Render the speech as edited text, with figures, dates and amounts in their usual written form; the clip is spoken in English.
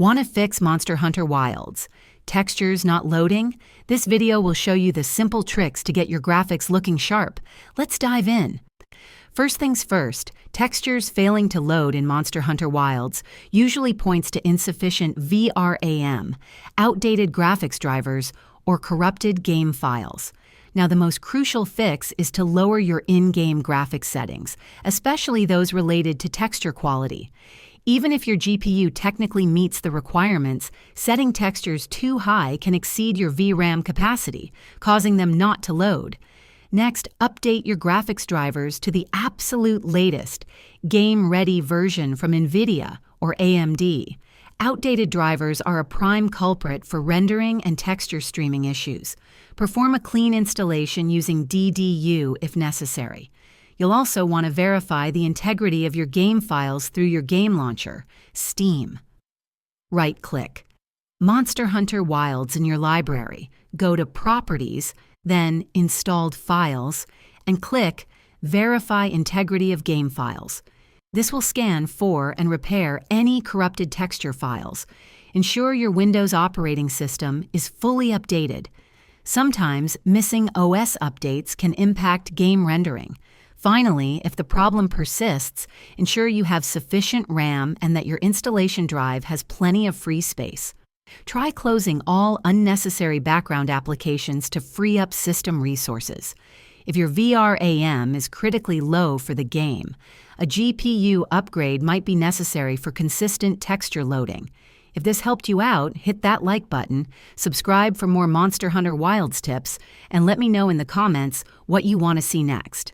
Want to fix Monster Hunter Wilds? Textures not loading? This video will show you the simple tricks to get your graphics looking sharp. Let's dive in. First things first, textures failing to load in Monster Hunter Wilds usually points to insufficient VRAM, outdated graphics drivers, or corrupted game files. Now, the most crucial fix is to lower your in-game graphics settings, especially those related to texture quality. Even if your GPU technically meets the requirements, setting textures too high can exceed your VRAM capacity, causing them not to load. Next, update your graphics drivers to the absolute latest, game-ready version from NVIDIA or AMD. Outdated drivers are a prime culprit for rendering and texture streaming issues. Perform a clean installation using DDU if necessary. You'll also want to verify the integrity of your game files through your game launcher, Steam. Right-click Monster Hunter Wilds in your library. Go to Properties, then Installed Files, and click Verify Integrity of Game Files. This will scan for and repair any corrupted texture files. Ensure your Windows operating system is fully updated. Sometimes missing OS updates can impact game rendering. Finally, if the problem persists, ensure you have sufficient RAM and that your installation drive has plenty of free space. Try closing all unnecessary background applications to free up system resources. If your VRAM is critically low for the game, a GPU upgrade might be necessary for consistent texture loading. If this helped you out, hit that like button, subscribe for more Monster Hunter Wilds tips, and let me know in the comments what you want to see next.